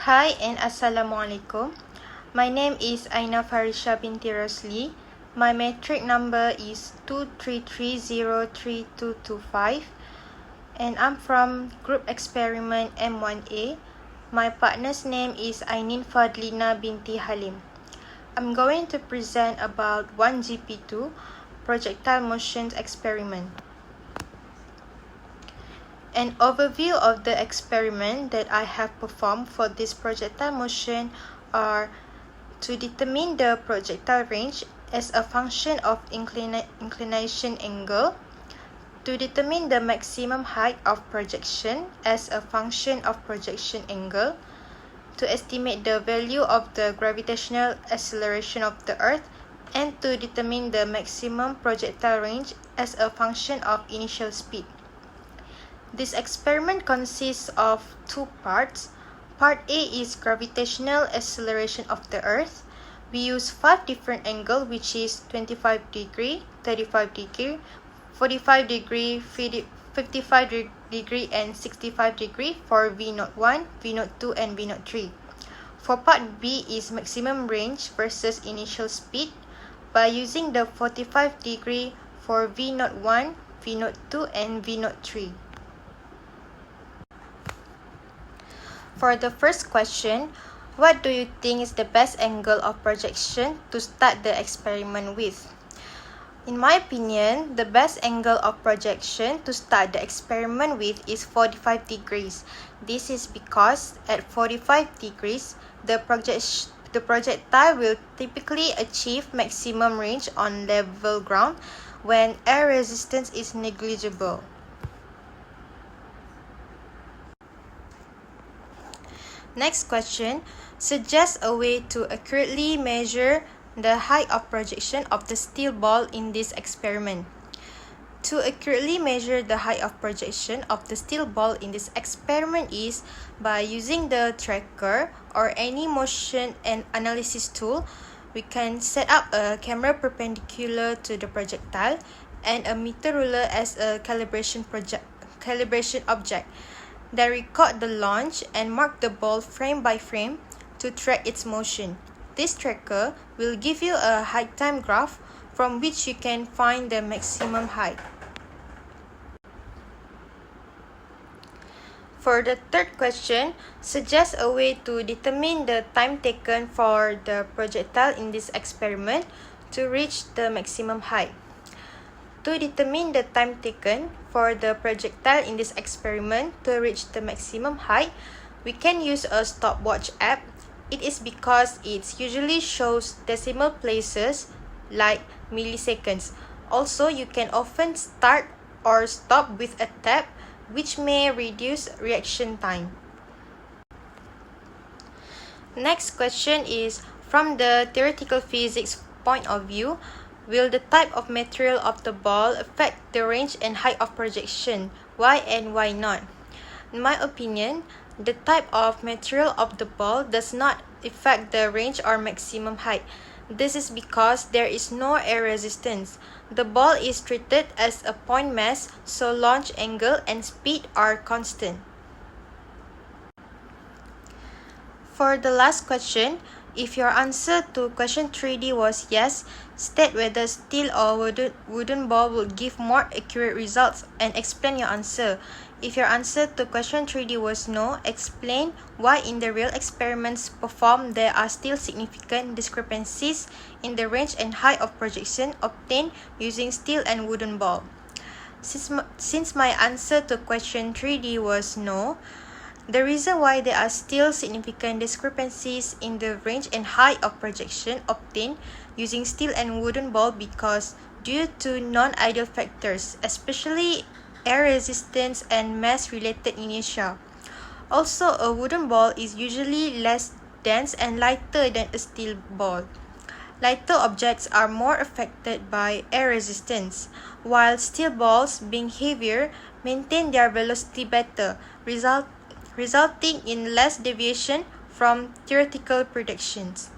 Hi and Assalamualaikum. My name is Aina Farisha binti Rosli. My metric number is 2330325 and I'm from group experiment M1A. My partner's name is Aina Fadlina binti Halim. I'm going to present about 1GP2 projectile motion experiment. An overview of the experiment that I have performed for this projectile motion are to determine the projectile range as a function of inclination angle, to determine the maximum height of projection as a function of projection angle, to estimate the value of the gravitational acceleration of the Earth, and to determine the maximum projectile range as a function of initial speed. This experiment consists of two parts. Part A is gravitational acceleration of the Earth. We use 5 different angles, which is 25 degree, 35 degree, 45 degree, 55 degree, and 65 degree for V01, V02, and V03. For part B is maximum range versus initial speed by using the 45 degree for V01, V02, and V03. For the first question, what do you think is the best angle of projection to start the experiment with? In my opinion, the best angle of projection to start the experiment with is 45 degrees. This is because at 45 degrees, the projectile will typically achieve maximum range on level ground when air resistance is negligible. Next question, suggest a way to accurately measure the height of projection of the steel ball in this experiment. To accurately measure the height of projection of the steel ball in this experiment is by using the tracker or any motion and analysis tool. We can set up a camera perpendicular to the projectile and a meter ruler as a calibration object. Then record the launch and mark the ball frame by frame to track its motion. This tracker will give you a height time graph from which you can find the maximum height. For the third question, suggest a way to determine the time taken for the projectile in this experiment to reach the maximum height. To determine the time taken for the projectile in this experiment to reach the maximum height, we can use a stopwatch app. It is because it usually shows decimal places like milliseconds. Also, you can often start or stop with a tap, which may reduce reaction time. Next question is, from the theoretical physics point of view, will the type of material of the ball affect the range and height of projection? Why and why not? In my opinion, the type of material of the ball does not affect the range or maximum height. This is because there is no air resistance. The ball is treated as a point mass, so launch angle and speed are constant. For the last question, if your answer to question 3D was yes, state whether steel or wooden ball will give more accurate results and explain your answer. If your answer to question 3D was no, explain why in the real experiments performed there are still significant discrepancies in the range and height of projection obtained using steel and wooden ball. Since my answer to question 3D was no, the reason why there are still significant discrepancies in the range and height of projection obtained using steel and wooden ball because due to non-ideal factors, especially air resistance and mass-related inertia. Also, a wooden ball is usually less dense and lighter than a steel ball. Lighter objects are more affected by air resistance, while steel balls, being heavier, maintain their velocity better, resulting in less deviation from theoretical predictions.